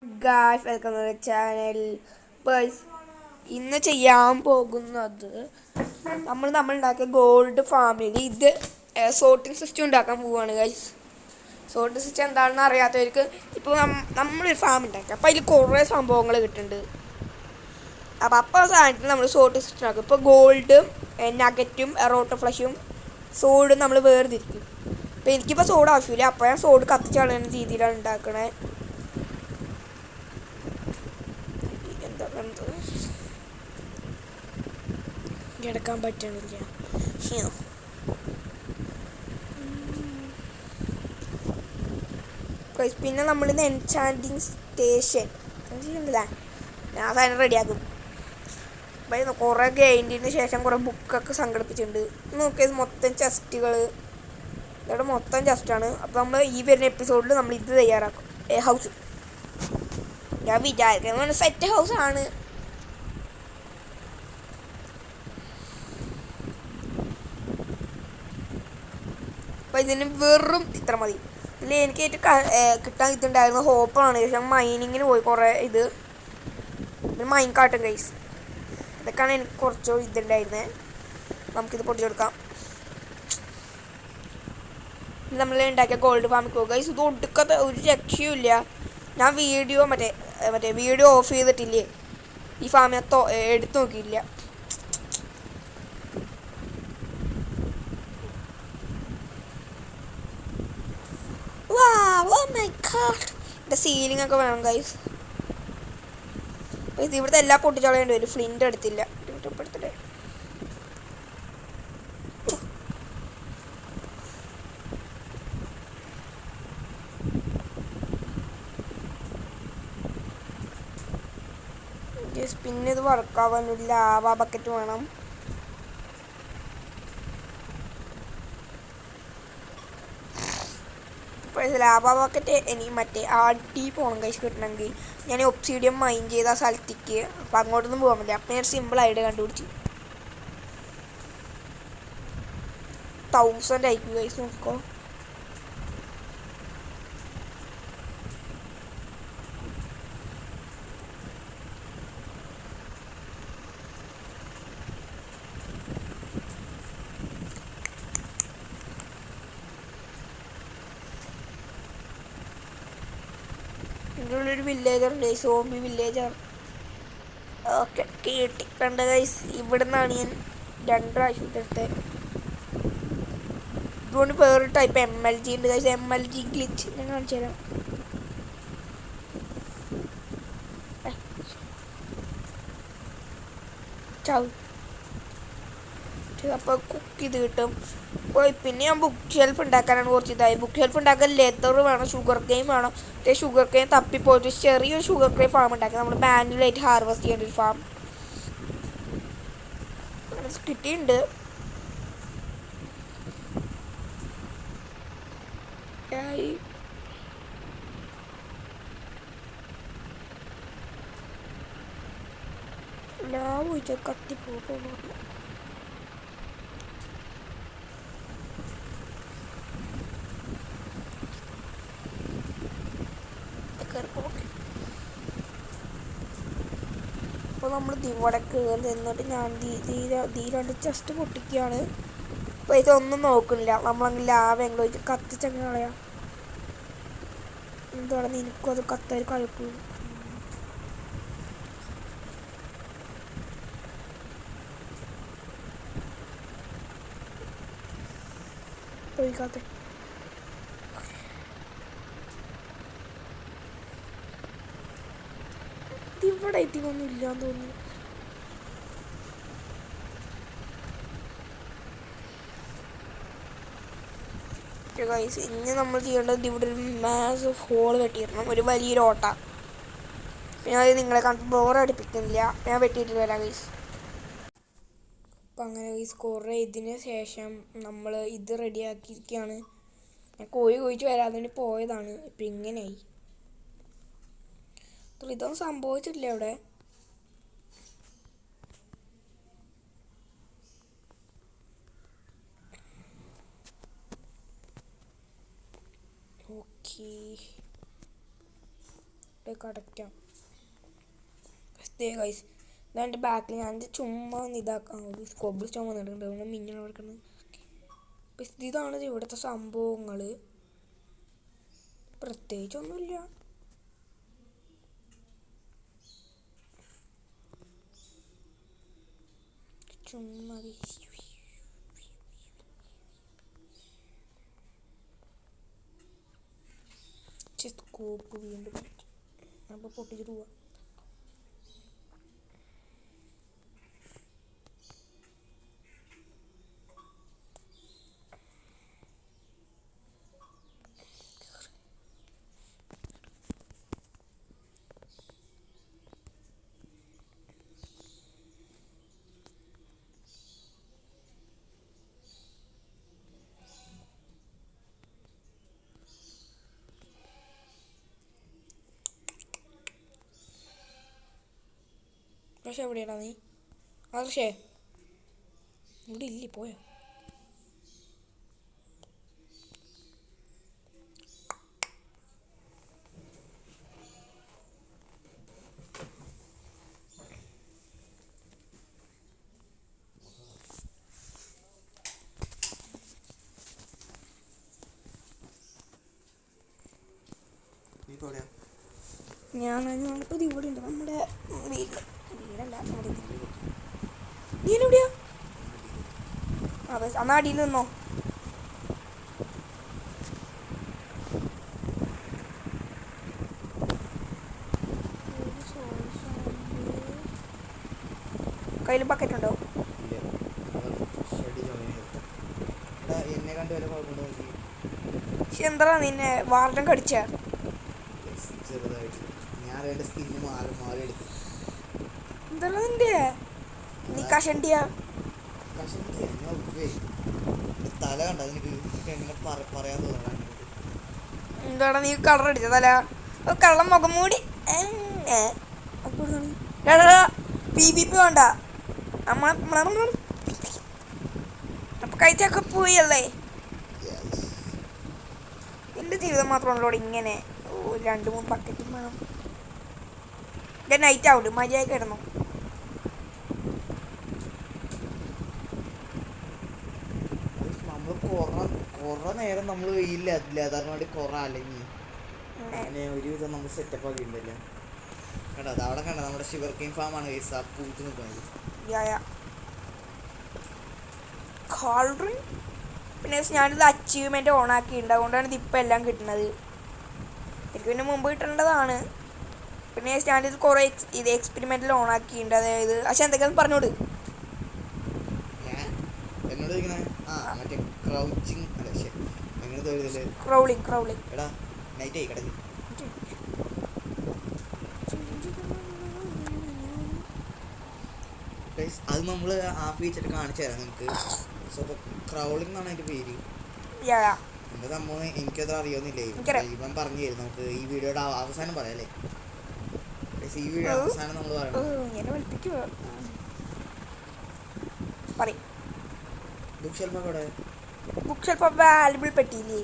Guys welcome to channel. ബസ് ഇന്ന് ചെയ്യാൻ പോകുന്നത് നമ്മളുണ്ടാക്കിയ ഗോൾഡ് ഫാമിൽ ഇത് സോർട്ടിംഗ് സിസ്റ്റം ഉണ്ടാക്കാൻ പോവുകയാണ് ഗൈസ്. സോർട്ടിംഗ് സിസ്റ്റം എന്താണെന്ന് അറിയാത്തവർക്ക് ഇപ്പോൾ നമ്മളൊരു ഫാം ഉണ്ടാക്കി അപ്പോൾ അതിൽ കുറേ സംഭവങ്ങൾ കിട്ടുന്നുണ്ട്. അപ്പോൾ സാധനത്തിൽ നമ്മൾ സോർട്ടിംഗ് സിസ്റ്റം ആക്കും. ഇപ്പോൾ ഗോൾഡും നഗറ്റും റോട്ടോ ഫ്ലഷും സോഡും നമ്മൾ വേർതിരിക്കും. അപ്പോൾ എനിക്കിപ്പോൾ സോഡ് ആവശ്യമില്ല, അപ്പോൾ ഞാൻ സോഡ് കത്തിച്ച് കളയുന്ന രീതിയിലാണ് ഉണ്ടാക്കണേ. എടുക്കാൻ പറ്റണില്ല. പിന്നെ നമ്മളിന്ന് എൻചാൻറ്റിങ് സ്റ്റേഷൻ ഞാൻ സാധനം റെഡിയാക്കും. അപ്പം കുറേ ഗെയിൻറ്റിന് ശേഷം കുറേ ബുക്കൊക്കെ സംഘടിപ്പിച്ചിട്ടുണ്ട്. നോക്കിയത് മൊത്തം ചെസ്റ്റുകൾ, ഇവിടെ മൊത്തം ചെസ്റ്റാണ്. അപ്പോൾ നമ്മൾ ഈ വരുന്ന എപ്പിസോഡിൽ നമ്മൾ ഇത് തയ്യാറാക്കും. ഹൗസ് ഞാൻ വിചാരിക്കുന്നത് സെറ്റ് ഹൗസാണ്. അപ്പോൾ ഇതിന് വെറും ഇത്ര മതി. ഇതിൽ എനിക്ക് കിട്ടാൻ ഇതുണ്ടായിരുന്ന ഹോപ്പാണ്. ശേഷം മൈനിങ്ങിന് പോയി കുറേ ഇത് മൈൻ കാട്ടും ഗൈസ്. ഇതൊക്കെയാണ് എനിക്ക് കുറച്ചോ ഇതുണ്ടായിരുന്നത്. നമുക്കിത് പൊട്ടിച്ചെടുക്കാം. നമ്മൾ ഉണ്ടാക്കിയ ഗോൾഡ് ഫാമിൽ പോകുക ഗൈസ്. ഇത് ഒടുക്കത്തെ ഒരു രക്ഷയുമില്ല. ഞാൻ മറ്റേ വീഡിയോ ഓഫ് ചെയ്തിട്ടില്ലേ, ഈ ഫാമിനെ എടുത്തു നോക്കിയില്ല. എൻ്റെ സീലിംഗ് ഒക്കെ വേണം ഗൈസ്. ഇത് ഇവിടുത്തെ എല്ലാ പൊട്ടിച്ചളയേണ്ടി വരും. ഫ്ലിൻ്റ് എടുത്തില്ല. എടുത്തില്ലേ പിന്നെ ഇത് വർക്കാവാൻ ഒരു ലാവ ബക്കറ്റ് വേണം. ലാവ ബക്കറ്റ് എനിക്ക് മറ്റേ ആടി പോകണം കഴിച്ച് കിട്ടണമെങ്കിൽ ഞാൻ ഒബ്സീഡിയം മൈൻ ചെയ്ത ആ സ്ഥലത്തേക്ക്. അപ്പം അങ്ങോട്ടൊന്നും പോകാൻ പറ്റില്ല. അപ്പം ഞാൻ സിമ്പിളായിട്ട് കണ്ടുപിടിച്ചു. 1000 ആയിരിക്കും കഴിച്ച് നോക്കോ. എൻ്റെ ഉള്ളൊരു വില്ലേജറുണ്ട്, സോംബി വില്ലേജർ. ഓക്കെ കേട്ടിക്കണ്ട ഗൈസ്. ഇവിടെ നിന്നാണ് ഞാൻ 2 പ്രാവശ്യം ഇതെടുത്തത്. ഇതുകൊണ്ട് വേറൊരു ടൈപ്പ് MLG ഉണ്ട് ഗൈസ്. MLG ഗ്ലിച്ച് ഞാൻ കാണിച്ചു തരാം. അപ്പോൾ കുക്ക് ചെയ്ത് കിട്ടും. പിന്നെ ഞാൻ ബുക്ക് ഷെൽഫ് ഉണ്ടാക്കാനാണ് കുറച്ച് ഇതായി. ബുക്ക് ഷെൽഫ് ഉണ്ടാക്കാൻ ലെതർ വേണം, ഷുഗർ കെയിൻ വേണം. ഷുഗർ കെയിൻ തപ്പിപ്പോയിട്ട് ചെറിയൊരു ഷുഗർ കെയിൻ ഫാം ഉണ്ടാക്കി. നമ്മൾ മാനുവലായിട്ട് ഹാർവെസ്റ്റ് ചെയ്യേണ്ട ഒരു ഫാം കിട്ടിയിട്ടുണ്ട്. കത്തിപ്പോകുന്നു. അപ്പോൾ നമ്മൾ ഇവിടെ കയറി നിന്നിട്ട് ഞാൻ രണ്ട് ചെസ്റ്റ് പൊട്ടിക്കുകയാണ്. അപ്പോൾ ഇതൊന്നും നോക്കുന്നില്ല. നമ്മളങ്ങനെ ലാവ എങ്ങനെ വെച്ച് കത്തിച്ചങ്ങനെ കളയാം. എന്താണ് നിനക്കും അത് കത്താൻ കഴിക്കും. ഒഴിക്കാത്ത ഇവിടെ എത്തിക്കൊന്നും ഇല്ലാന്ന് തോന്നുന്നു. ഇനി നമ്മൾ ചെയ്യേണ്ടത് ഇവിടെ ഒരു മാസ് ഹോൾ വെട്ടിയിടണം, ഒരു വലിയൊരു ഓട്ട. ഞാൻ അത് നിങ്ങളെ കണ്ട് ബോറടിപ്പിക്കുന്നില്ല. ഞാൻ വെട്ടിയിട്ട് വരാം ഗൈസ്. അപ്പം അങ്ങനെ ഗൈസ് കുറേ ഇതിന് ശേഷം നമ്മൾ ഇത് റെഡിയാക്കിയിരിക്കുകയാണ്. ഞാൻ കോഴിച്ച് വരാതെ വേണ്ടി പോയതാണ്. ഇപ്പം ഇങ്ങനെയായി. ഇതൊന്നും സംഭവിച്ചിട്ടില്ല ഇവിടെ. ഓക്കെ അടയ്ക്കാം. ഗൈസ് ഇതാണ്ട് ബാക്കിൽ ഞാൻ ചുമ്മാ ഒന്ന് ഇതാക്കാം. കൊബിൾ സ്റ്റോൺ വന്നിട്ടുണ്ട്, മിന്നൽ കൊടുക്കുന്നത്. ഇതാണ് ഇവിടുത്തെ സംഭവങ്ങൾ, പ്രത്യേകിച്ചൊന്നുമില്ല. ചുമ്മാ സ്കോപ്പ് വീണ്ടും അപ്പോൾ പൊട്ടിച്ചിട്ട് പോവാം. പക്ഷെ എവിടെയാടാ നീ? പക്ഷേ ഇവിടെ ഇല്ലേ, പോയോ? ഞാനിപ്പോൾ ഇവിടെ ഉണ്ട്, നമ്മുടെ വീടല്ല. നീ എവിടെയാ? അതെ, അന്നാ അടിയിൽ നിന്നോ. കയ്യിൽ ബക്കറ്റ് ഉണ്ടോ? എന്താ നിന്നെ വാർഡൻ കടിച്ച? എന്താ നിന്റെ നീ കഷണ്ടിയാ? എന്താടാ നീ കളർ അടിച്ച തല? കള്ളം മുഖം മൂടി PVP വേണ്ട. അപ്പൊ കഴിച്ചൊക്കെ പോയല്ലേ. എന്റെ ജീവിതം മാത്രമാണല്ലോ ഇങ്ങനെ. 2-3 ബക്കറ്റും വേണം. നൈറ്റ് ആവുണ്ട്, മര്യാദ കിടന്നു. കൊറേ നേരം നമ്മൾ വെയിലാതാറിന് കൊറ അല്ലെങ്കിൽ അങ്ങനെ ഒരുവിധം നമ്മൾ സെറ്റപ്പ് ആക്കി ഉണ്ടല്ലോ. കണ്ടോ അവിടെ കണ്ട നമ്മുടെ ഷുഗർ കെയിൻ ഫാം ആണ് പൂത്ത് നിൽക്കുന്നത്. പിന്നെ ഞാനിത് അച്ചീവ്മെന്റ് ഓൺ ആക്കിയിട്ടുണ്ട്, അതുകൊണ്ടാണ് ഇത് ഇപ്പം എല്ലാം കിട്ടുന്നത്. എനിക്ക് പിന്നെ മുമ്പ് കിട്ടേണ്ടതാണ്. പിന്നെ ഞാനിത് കുറേ എക്സ്പെരിമെന്റിൽ ഓൺ ആക്കിയിട്ടുണ്ട്. അതായത് പക്ഷെ എന്തൊക്കെയാന്ന് പറഞ്ഞോട്. അത് നമ്മള് ആ ഫീച്ചർ കാണിച്ചു തരാം നിങ്ങൾക്ക്. ക്രൗളിംഗ് എന്നാണ് അതിന്റെ പേര്. എന്താ സംഭവം എനിക്കത് അറിയുന്നില്ലേ, ഇവൻ പറഞ്ഞു തരും. നമുക്ക് ഈ വീഡിയോയുടെ അവസാനം പറയാല്ലേ. ഈ വീഡിയോ അവസാനം നമ്മൾ ബുക്ക് ഷെൽഫ് വാല്യുബിൾ പെട്ടിയില്ലേ,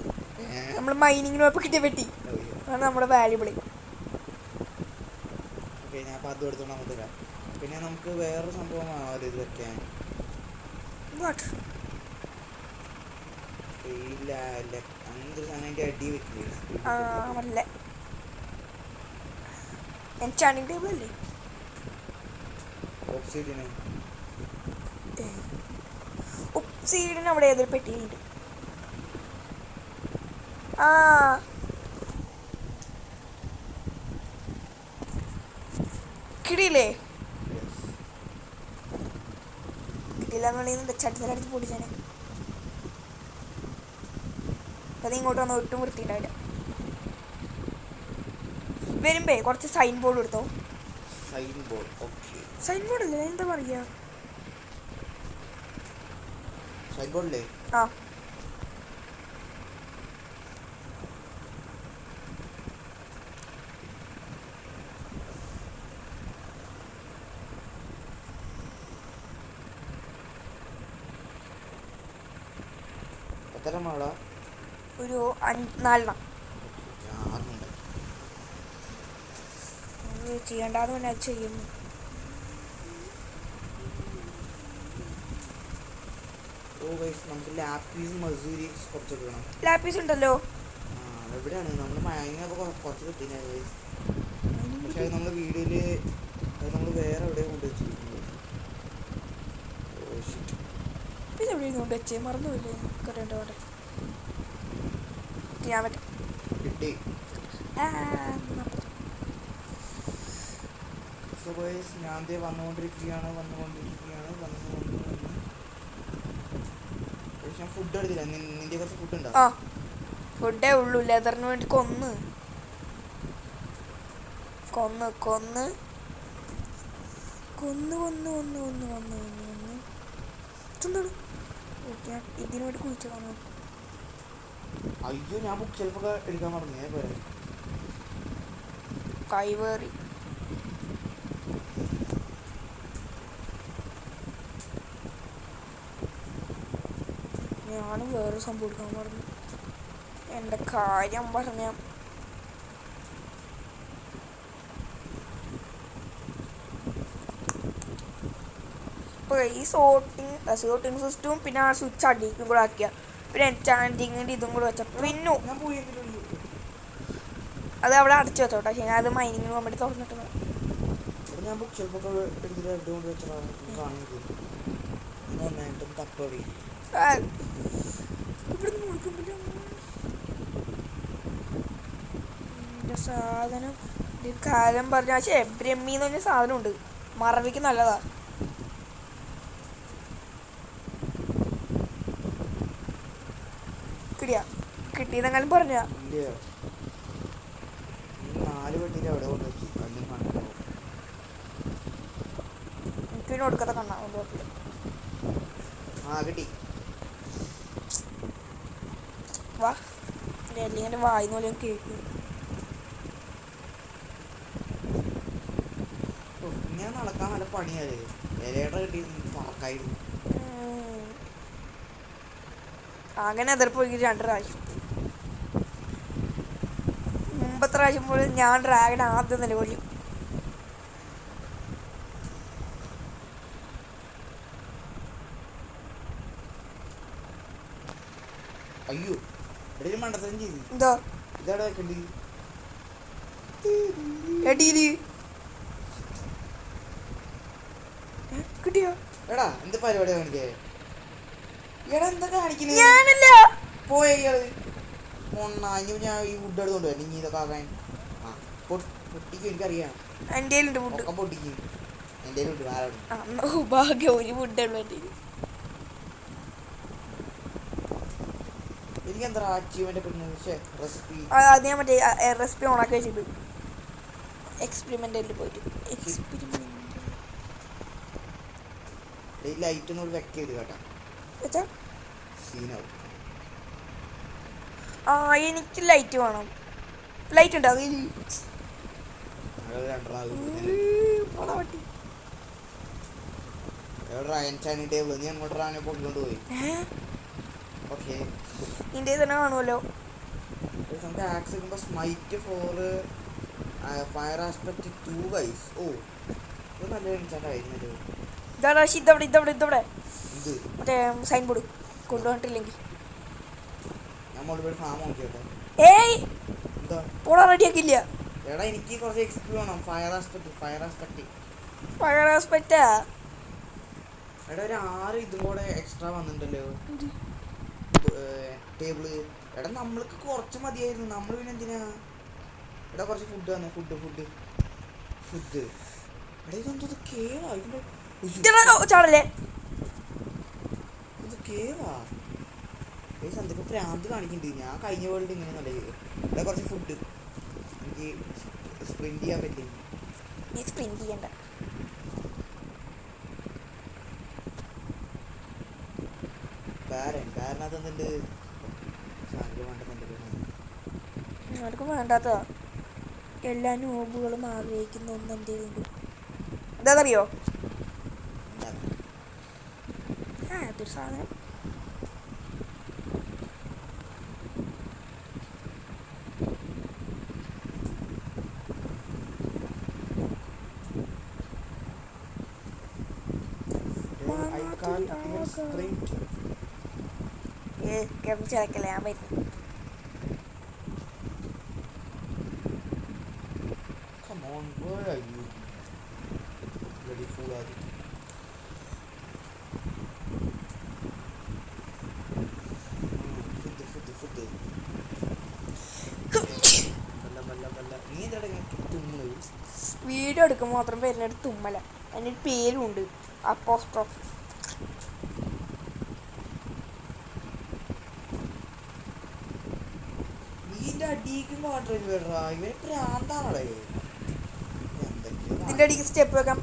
നമ്മൾ മൈനിങ്ങിന് പോയപ്പോ കിട്ടിയ പെട്ടി, അതാണ് നമ്മുടെ വാല്യുബിൾ. ഞാൻ അപ്പം അത് എടുത്തോണ്ട് നമുക്ക് തരാം. പിന്നെ നമുക്ക് വേറൊരു സംഭവം ആവാലോ ഇത് വെക്കാൻ. അങ്ങനത്തെ ഒരു സാധനം അടി വെക്കില്ലേ? എൻചാന്റിംഗ് ടേബിൾ അല്ലേ? ഒബ്സിഡിയൻ അവിടെ ഏതൊരു പെട്ടിയിലുണ്ട്. കിടിയില്ലേ? കിട്ടിയില്ല ചട്ടിത്തലടിച്ച് പൊടിച്ചാനെ. അത് ഇങ്ങോട്ട് വന്ന് ഒട്ടും വൃത്തിയിട്ടാവില്ല. വരുമ്പേ കുറച്ച് സൈൻ ബോർഡ് എടുത്തോ. സൈൻ ബോർഡ് അല്ലേ, എന്താ പറയാ? ആ ഒരു 4 6 ചെയ്യണ്ടെന്ന് പറഞ്ഞാൽ അത് ചെയ്യുന്നു. നമുക്ക് ലാപ്പീസ് മസൂരി കുറച്ചൊക്കെ വേണം. ലാപ്പീസ് ഉണ്ടല്ലോ. എവിടെയാണ് നമ്മൾ മയങ്ങൊക്കെ കുറച്ച് കിട്ടിയ പക്ഷെ അത് നമ്മൾ വീഡിയോയില് അത് നമ്മൾ വേറെ എവിടെയോ കൊണ്ട് വെച്ചിരിക്കുന്നത്. ഇതെവിടെ കൊണ്ട് വെച്ചേ മറന്നുപോയില്ലേ? കറിയണ്ടോടെ ചെയ്യാൻ പറ്റും. കിട്ടി. ഞാൻ വന്നുകൊണ്ടിരിക്കുകയാണ്. ഞാൻ ഫുഡ് എടുത്തില്ല. നിന്റെ കുറച്ച് ഫുഡ് ഉണ്ടോ? ഫുഡേ ഉള്ളൂ. ലെതറിന് വേണ്ടി കൊന്ന് ഇതിനു വേണ്ടി കുഴിച്ചു കാണും. അയ്യോ, ഞാൻ ബുക്ക് ഷെൽഫൊക്കെ എടുക്കാൻ മറന്നേ. കൈവേറി. ഞാനും വേറൊരു സംഭവം എടുക്കാൻ പറഞ്ഞു. എൻ്റെ കാര്യം പറഞ്ഞ ഇപ്പോൾ ഈ സോർട്ടിങ് സിസ്റ്റവും പിന്നെ ആ സ്വിച്ച് അടിക്കും കൂടെ ആക്കിയ പിന്നെ എൻചാൻറ്റിങ്ങിൻ്റെ ഇതും കൂടെ വെച്ച പിന്നു അത് അവിടെ അടച്ചു വെച്ചോട്ടെ. പക്ഷേ ഞാൻ അത് മൈനിങ്ങിന് പോകാൻ വേണ്ടി തുറന്നിട്ട് സാധനം കാലം പറഞ്ഞ ബ്രഹ്മി എന്ന് പറഞ്ഞ സാധനം ഉണ്ട്. മറവിക്ക് നല്ലതാ. കിട്ടിയതെങ്കിലും പറഞ്ഞ എനിക്ക് കൊടുക്കാത്ത കണ്ണാ വാ അല്ലെങ്കിൽ വായിന്ന് പോലെ കേൾക്കും. ഞാൻ നടക്കാൻ നല്ല പണിയാലേ. ഇലയുടെ കിട്ടി പറക്കായിരുന്നു. അങ്ങനെ എതിർപ്പോയി 2 പ്രാവശ്യം. മുമ്പത്തെ പ്രാവശ്യം പോലും ഞാൻ ഡ്രാഗൺ ആദ്യം തന്നെ കൊല്ലും. അയ്യോ, മണ്ടത്തരം ചെയ്തു. എന്താ ഇതാടാ കിട്ടിയോ? എടാ എന്ത് പരിപാടി കാണിക്കേ? എടാ എന്താ കാണിക്കുന്നത്? ഞാനല്ല പോയി ഞാൻ ഈ ഫുഡ് എടുത്തോണ്ട് വരാം. നീ ഇതൊക്കെ ആകാൻ പൊട്ടിക്കും. എനിക്കറിയാം. എൻ്റെ ഫുഡ് പൊട്ടിക്കും. എൻ്റെ ഭാഗ്യം ഒരു ഫുഡ് എനിക്കെന്താ അച്ചീവ്മെന്റ് റെസിപ്പി. അത് ഞാൻ മറ്റേ റെസിപ്പി ഓണാക്കി വെച്ചിട്ട് എക്സ്പെരിമെന്റിൽ പോയിട്ട് ലൈറ്റ് ഒന്നും വെക്കരുത് കേട്ടാ. സീനാവും. എനിക്ക് ലൈറ്റ് വേണം. ലൈറ്റ് ഉണ്ടോ? നിന്റെ തന്നെ കാണുമല്ലോ. ഇതവിടെ മറ്റേ സൈൻ ബോർഡ് കൊണ്ടുവന്നിട്ടില്ലെങ്കിൽ പോളാ റെഡിയാക്കില്ല. എടാ എനിക്ക് കുറച്ച് എക്സ്പി വേണം. ഫയർ ആസ്പെക്റ്റാ. എടാ ഒരു 6 ഇതും കൂടെ എക്സ്ട്രാ വന്നിട്ടുണ്ടല്ലോ ടേബിള്. എടാ നമ്മൾക്ക് കുറച്ച് മതിയായിരുന്നു. നമ്മൾ പിന്നെ എന്തിനാ? എടാ കുറച്ച് ഫുഡ് തന്നെ. ഫുഡ് എടാ ഇതെന്തോ കേവാ. ചാടല്ലേ ഇത് കേവാ. എന്തൊക്കെ പ്രാന്ത് കാണിക്കുന്നുണ്ട്. ഞാൻ കഴിഞ്ഞ വേൾഡ് ഇങ്ങനെ നല്ല ഇവിടെ കുറച്ച് ഫുഡ് എനിക്ക് സ്പ്രിന്റ് ചെയ്യാൻ പറ്റില്ല. നീ സ്പ്രിന്റ് ചെയ്യണ്ട. ബാരനകത്ത് എന്തുണ്ട്? ആർക്കും വേണ്ടാത്തതാ. എല്ലാ നോബുകളും ആഗ്രഹിക്കുന്ന ഒന്ന് എന്തെങ്കിലും ഉണ്ട്. എന്താണെന്നറിയോ? അതൊരു സാധനം. ചിലക്കല്ലേ ഞാൻ വരുന്നു. Come on, where are you? Bloody fool are you? Food. നീ എന്താ തുമ്മുന്നത്? വീഡിയോ എടുക്കുമ്പോൾ മാത്രം പേരിനടുത്ത് തുമ്മല. അതിനൊരു പേരുണ്ട്, അപ്പോസ്ട്രോഫ്. ഇതിന്റെ അടിക്ക് വാട്ടർ വേടാ, ഇവന് പ്രാന്താണേ. ഇതിന്റെ അടിക്ക് സ്റ്റെപ്പ് വെക്കാം.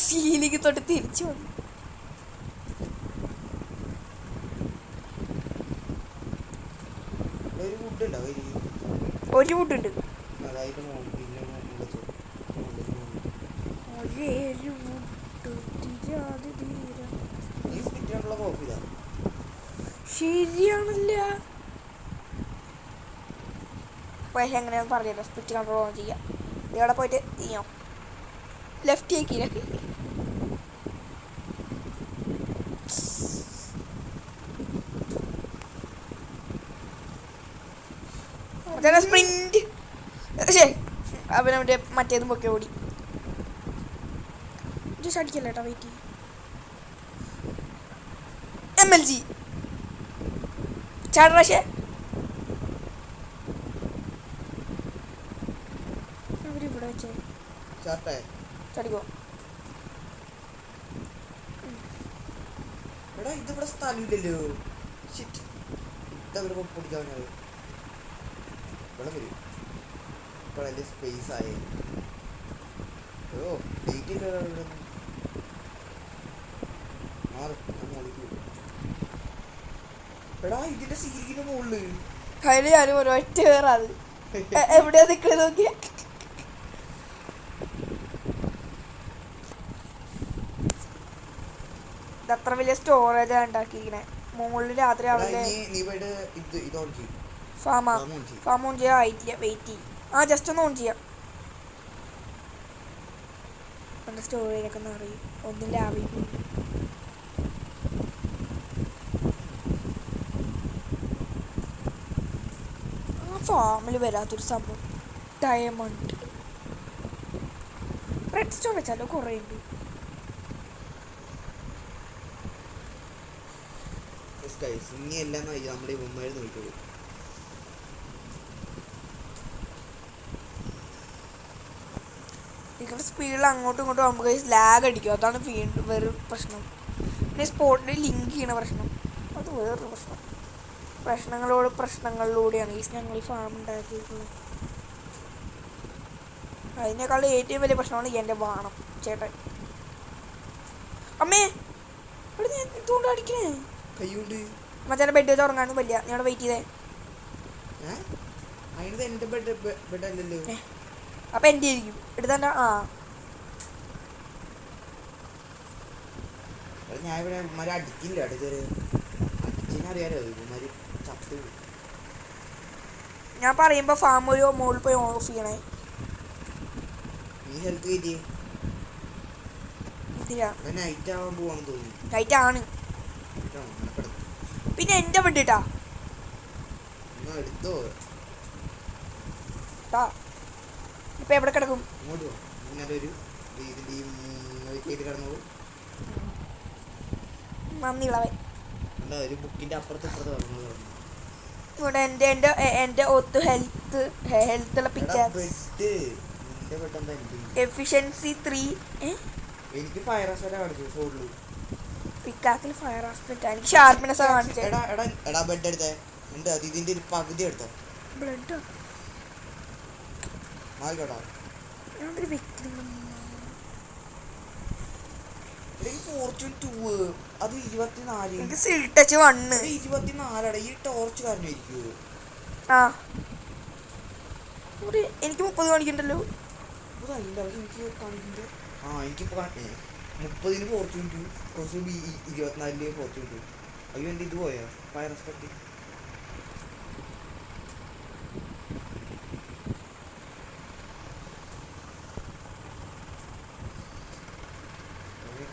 സീലിക്ക് തൊട്ട് തിരിച്ചു വന്നു. ഒരു വുഡ് ഉണ്ട്. ശരിയാണല്ല. പക്ഷെ എങ്ങനെയാന്ന് പറഞ്ഞല്ലോ. സ്പിറ്റ് കൺട്രോൾ ഓൺ ചെയ്യാം. ഇവിടെ പോയിട്ട് ചെയ്യാം. ലെഫ്റ്റ് ആക്കിയില്ല. സ്പ്രിന്റ്. ശരി, അവനവൻ്റെ മറ്റേതും പൊക്കെ ഓടി. ജസ്റ്റ് അടിക്കല്ല കേട്ടോ, വെയിറ്റ് ചെയ്യും. MLG ചാടറാശേ. അവരിവിടെ വെച്ചേ ചടിക്കോ. എടാ ഇതിവിടെ സ്ഥലമില്ലല്ലോ. ഇതവിടെ പൊടിക്കാവുന്നത് ഇവിടെ വരും. ഇപ്പോഴല്ലേ സ്പേസ് ആയേ. ഓ ഡേറ്റ് ഇല്ല ഇവിടെ. എടാ ഇതിന്റെ സീലിങ്ങിന്റെ മുകളില് അതിൽ ഞാനും ഒരൊറ്റ കയറാത്. എവിടെയാ നിൽക്കുന്നത് നോക്കിയാ. അത്ര വലിയ സ്റ്റോറേജ് ഉണ്ടാക്കിയിരിക്കണേ. മുകളിൽ രാത്രി ആവില്ലേ. ഫാം ഓൺ ചെയ്യാൻ ആയിട്ടില്ല, വെയിറ്റ് ചെയ്യും. ജസ്റ്റ് ഒന്ന് ഓൺ ചെയ്യാം. എൻ്റെ സ്റ്റോറേജൊക്കെ ഒന്ന് അറിയും. ഒന്നും ലാഭം. ഫാമിൽ വരാത്തൊരു സംഭവം ഡയമണ്ട്. റെഡ് സ്റ്റോൺ വെച്ചാലോ കുറേ ഉണ്ട്. ഇനി എല്ലാം നമ്മുടെ ഉമ്മയിൽ നോക്കിക്കോളൂ. നിങ്ങളുടെ സ്പീഡിൽ അങ്ങോട്ടും ഇങ്ങോട്ടും നമുക്ക് ലാഗ് അടിക്കും. അതാണ് വീണ്ടും വേറൊരു പ്രശ്നം. പിന്നെ സ്പോട്ടിൽ ലിങ്ക് ചെയ്യണ പ്രശ്നം, അത് വേറൊരു പ്രശ്നം. പ്രശ്നങ്ങളിലൂടെയാണ് ഞങ്ങൾ ഈ ഫാം ഉണ്ടാക്കിയിട്ടുള്ളത്. അതിനേക്കാളും ഏറ്റവും വലിയ പ്രശ്നമാണ് എൻ്റെ ബാണം ചേട്ടൻ. അമ്മേ ഇവിടെ ഞാൻ ഇതുകൊണ്ട് അടിക്കണേ. മച്ചാനെ ബെഡ് വെച്ച് ഉറങ്ങാനും പറ്റില്ല. നീ അവിടെ വെയിറ്റ് ചെയ്തേ. അപ്പൊ എൻ്റെ ആയിരിക്കും എടുത്ത. ഞാൻ ഇവിടെ അടിക്കില്ല. ഞാൻ പറയുമ്പോ ഫാം ഒരു മുകളിൽ പോയി ഓഫ് ചെയ്യണേ. നൈറ്റ് ആണ്. പിന്നെ എന്റെ ബെഡിട്ടാ ഇപ്പൊ എവിടെ കിടക്കും? നന്ദിളവൻ ഇവിടെ എന്റെ ഒത്തു ഹെൽത്തുള്ള പിക്കാക്സ്. എഫിഷ്യൻസി 3. എനിക്ക് ഫയർ ആസ്പെക്ട് പിക്കാക്കിൽ ഫയർ ആസ്പെക്ട്. എനിക്ക് ഷാർപ്പ്നെസ് കാണിച്ചേ. എടാ ബെഡ് എടുത്തേ. എന്താ ഇതിന്റെ ഒരു പകുതി എടുത്തോ. ബ്ലഡ് മാറിക്കോട്ടാ. ഫോർച്യൂൺ 2 അത് 24. എനിക്ക് സിൽ ടച്ച് 1 24. ഈ ടോർച്ച് കാരണമായിരിക്കും. എനിക്ക് 30 കാണിക്കണ്ടല്ലോ. എനിക്ക് കാണിക്കുന്നത് എനിക്കിപ്പോൾ 30 ഫോർച്യൂൺ ടു കുറച്ച് 24 ഫോർച്യൂൺ ടു. അയ്യോ എൻ്റെ ഇത് പോയോ ഫയർ എക്സ്പെക്ട്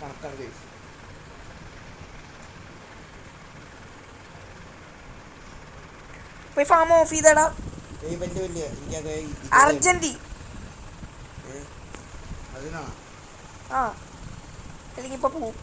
കണക്കാണ് ഗൈസ്. പോയി ഫാം ഓഫ് ചെയ്തടാ. വലിയ എനിക്കത് അർജന്റി അതിനാണ് ആ അല്ലെങ്കിൽ ഇപ്പൊ പോവും.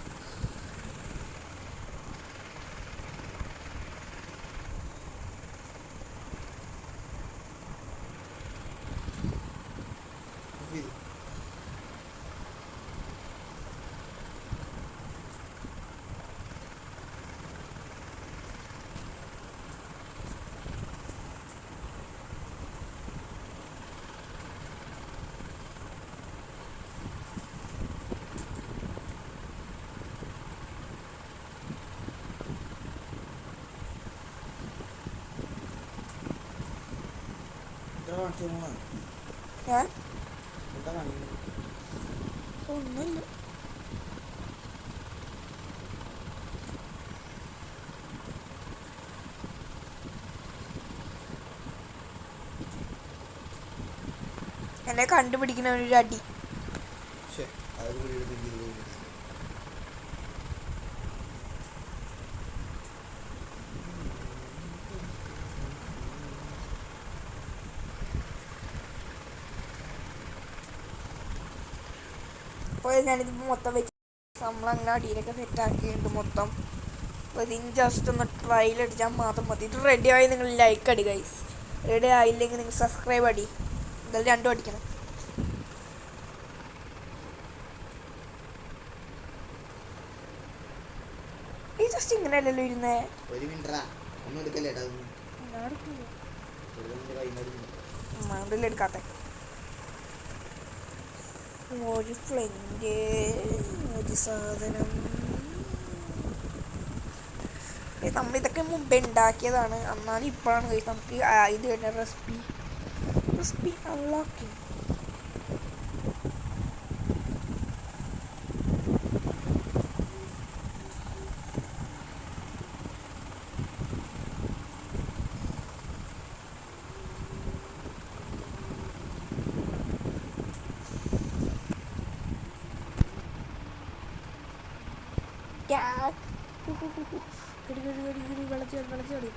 ഒന്നുമില്ല. എന്നെ കണ്ടുപിടിക്കുന്ന ഒരു അടി. അപ്പോൾ ഞാനിതിപ്പോൾ മൊത്തം വെച്ച് നമ്മളങ്ങനെ അടിയിലൊക്കെ സെറ്റാക്കിയിട്ടുണ്ട് മൊത്തം. അപ്പോൾ ഇതിന് ജസ്റ്റ് ഒന്ന് ട്രയലടിച്ചാൽ മാത്രം മതി. ഇത് റെഡി ആയി നിങ്ങൾ ലൈക്ക് അടി ഗൈസ്. റെഡി ആയില്ലെങ്കിൽ നിങ്ങൾ സബ്സ്ക്രൈബ് അടി. എന്തായാലും രണ്ടും അടിക്കണം. ഈ ജസ്റ്റ് ഇങ്ങനെയല്ലല്ലോ ഇരുന്നേ. എടുക്കാത്ത ഒരു ഫ്ലെൻഡ് ഒരു സാധനം. നമ്മളിതൊക്കെ മുമ്പേ ഉണ്ടാക്കിയതാണ്. എന്നാലും ഇപ്പോഴാണ് കഴിച്ച് നമുക്ക് ഇത് കേട്ട റെസിപ്പി അൺലോക്കിങ്. വെള്ളച്ചോടി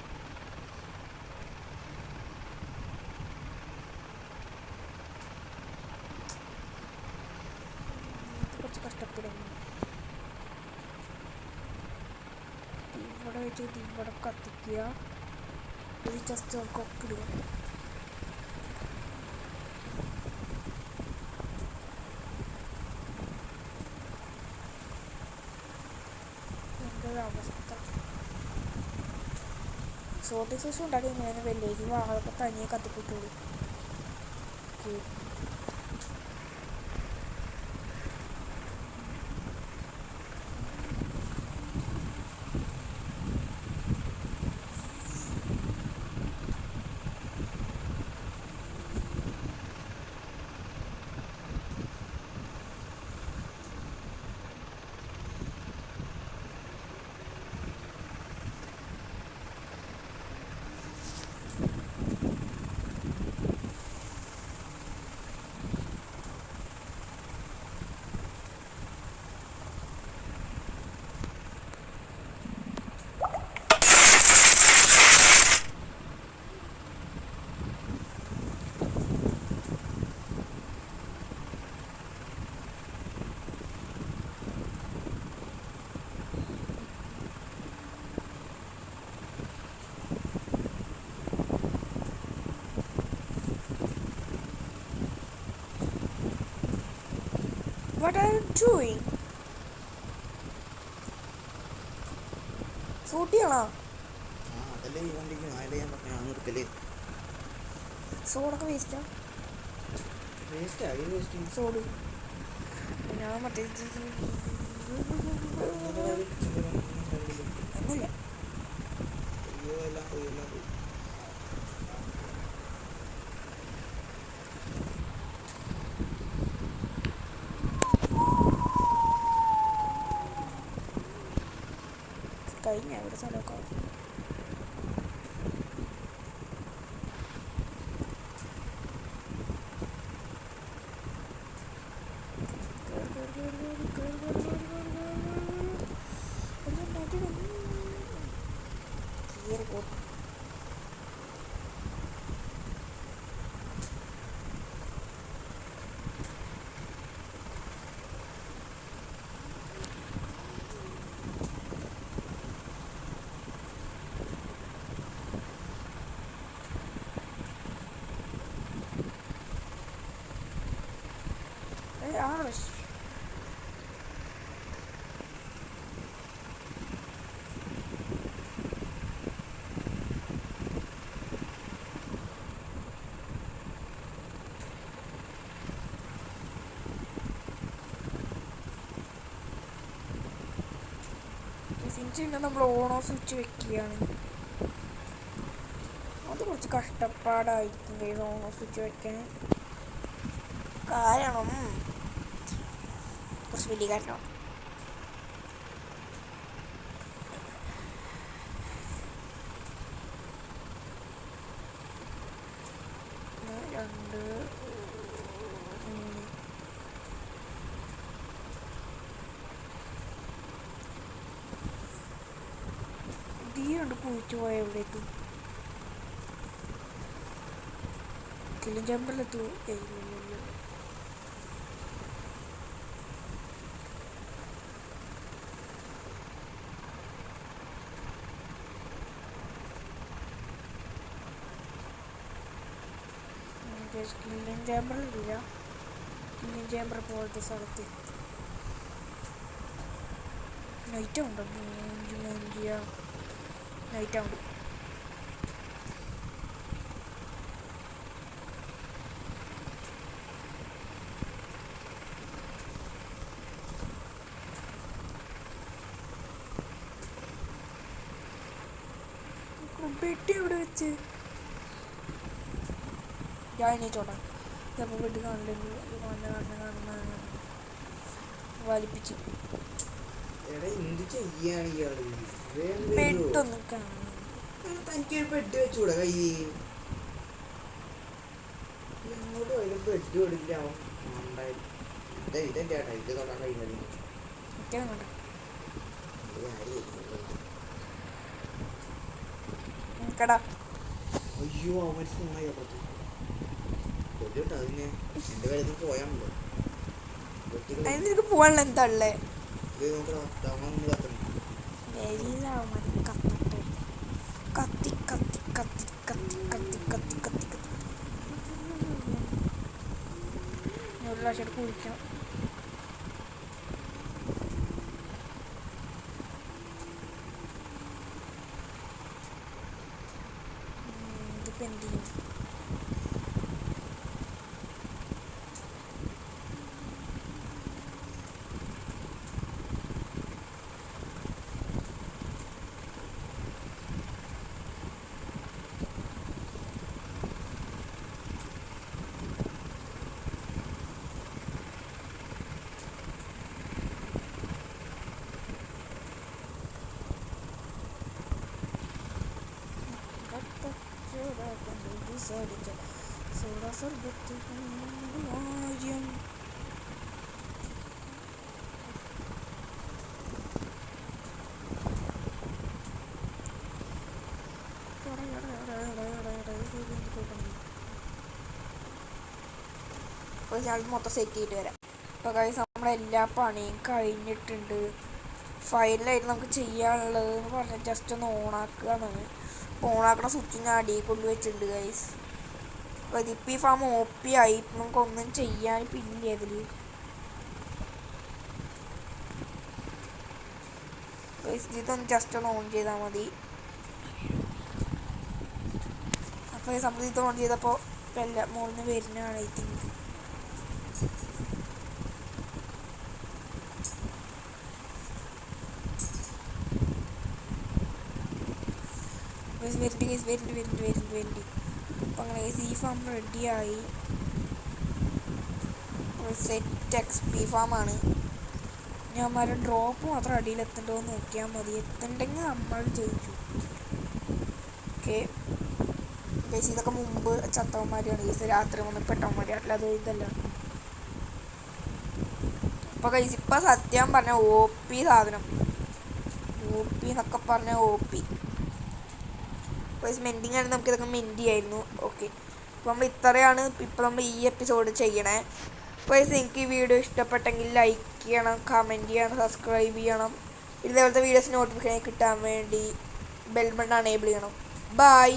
കുറച്ച് കഷ്ടപ്പെടും. ഇവിടെ വെച്ച് ഇവിടെ കത്തിക്കുക. ഇത് ജസ്റ്റ് കൊക്കിടുക. അവസ്ഥ ഷോർട്ടേജ് സോസ് ഉണ്ടാക്കി ഇങ്ങനെ വെല്ലേജ് വാഹനമൊക്കെ തനിയെ കത്തിപ്പിട്ടുള്ളൂ. What are you doing? സൂട്ടിയാണോ? സോഡൊക്കെ വേസ്റ്റാ. സോഡ് ഞാൻ മറ്റേ ഒന്നുമില്ല. കഴിഞ്ഞ ഇവിടെ സ്ഥലമൊക്കെ കയറി പോകും. Arsch. നമ്മൾ ഓൺ ഓഫ് സ്വിച്ച് വെക്കുകയാണ്. അത് കുറച്ച് കഷ്ടപ്പാടായിരിക്കും ഓൺ ഓഫ് സ്വിച്ച് വെക്കാൻ. കാരണം കുറച്ച് വലിയ കാരണമാണ്. രണ്ട് തീയുണ്ട് കുഴിച്ചു പോയ എവിടേക്കും കിളിഞ്ചമ്പലെത്തു. കില്ലിംഗ് ചേമ്പറിലില്ല, കില്ലിംഗ് ചേമ്പർ പോലത്തെ സ്ഥലത്ത് നൈറ്റ് ഉണ്ടോ? നൈറ്റ് ഉണ്ട്. പെട്ടി എവിടെ വെച്ച് ഞാൻ എണീച്ചോട്ടെ. ചിലപ്പോൾ പെട്ടി കാണില്ല, വലിപ്പിച്ച് പെട്ടൊന്നും പെട്ടി വെച്ചൂടെ കൈ ഇങ്ങോട്ട് പോയാലും പെട്ടി കൊടുക്കില്ല. ഇതെന്റെ ചേട്ടാ ഇത് തൊടാൻ കഴിയുന്നത്. അയ്യോ അവൻ ഫോണായി അതിനെ എന്റെ പേര് പോയാണല്ലോ. നിനക്ക് പോകാനുള്ള എന്താ ഉള്ളേ? കത്തി കത്തി കത്തി കത്തി കത്തി കത്തി കത്തി കത്തി ഒരു പ്രാവശ്യം കുഴിക്കണം. ഇതിപ്പോൾ എന്ത് ചെയ്യും? Soda sorbet ayam. ഞാൻ മൊത്തം സെറ്റ് ചെയ്തിട്ട് വരാം. അപ്പോൾ ഗൈസ് നമ്മുടെ എല്ലാ പണിയും കഴിഞ്ഞിട്ടുണ്ട്. ഫൈനലായിട്ട് നമുക്ക് ചെയ്യാനുള്ളത് എന്ന് പറഞ്ഞാൽ ജസ്റ്റ് ഒന്ന് ഓണാക്കുക എന്നാണ്. ഓണാക്കണ സ്വിച്ച് ഞാൻ അടിയിൽ കൊണ്ട് വെച്ചിട്ടുണ്ട് ഗൈസ്. ഇതിപ്പോൾ ഈ ഫാം ഓപ്പി ആയി, നമുക്കൊന്നും ചെയ്യാനിപ്പോൾ ഇല്ല ഇതിൽ. ഇതൊന്ന് ജസ്റ്റ് ഒന്ന് ഓൺ ചെയ്താൽ മതി. അപ്പോൾ ഈ സംബന്ധിച്ച് ഇത് ഓൺ ചെയ്തപ്പോൾ എല്ലാം മുകളിൽ നിന്ന് വരുന്നതാണ് ഐ തിങ്ക്. വരുന്നുണ്ട്. അപ്പം അങ്ങനെ ഈ ഫാം റെഡിയായി. സെറ്റ് എക്സ് പി ഫാമാണ്. ഞാൻ ഡ്രോപ്പ് മാത്രം അടിയിൽ എത്തണ്ടോ എന്ന് നോക്കിയാൽ മതി. എത്തണ്ടെങ്കിൽ നമ്മൾ ജയിച്ചു. ഓക്കെ ഗൈസ്, ഇതൊക്കെ മുമ്പ് ചത്തവന്മാരാണ് ഗൈസ്, രാത്രി വന്ന് പെട്ടവന്മാർ, അല്ലാതെ ഇതല്ല. അപ്പോൾ ഗൈസ് ഇപ്പം സത്യം പറഞ്ഞ OP സാധനം, OP എന്നൊക്കെ പറഞ്ഞ OP. ഗൈസ് മെൻഡിങ് ആണെങ്കിൽ നമുക്ക് ഇതൊക്കെ മെൻഡി ആയിരുന്നു. ഓക്കെ, അപ്പോൾ നമ്മൾ ഇത്രയാണ് ഇപ്പോൾ നമ്മൾ ഈ എപ്പിസോഡ് ചെയ്യണേ. ഗൈസ് നിങ്ങൾക്ക് ഈ വീഡിയോ ഇഷ്ടപ്പെട്ടെങ്കിൽ ലൈക്ക് ചെയ്യണം, കമൻറ്റ് ചെയ്യണം, സബ്സ്ക്രൈബ് ചെയ്യണം. ഇതേപോലത്തെ വീഡിയോസ് നോട്ടിഫിക്കേഷൻ കിട്ടാൻ വേണ്ടി ബെൽ ബട്ടൺ എനേബിൾ ചെയ്യണം. ബൈ.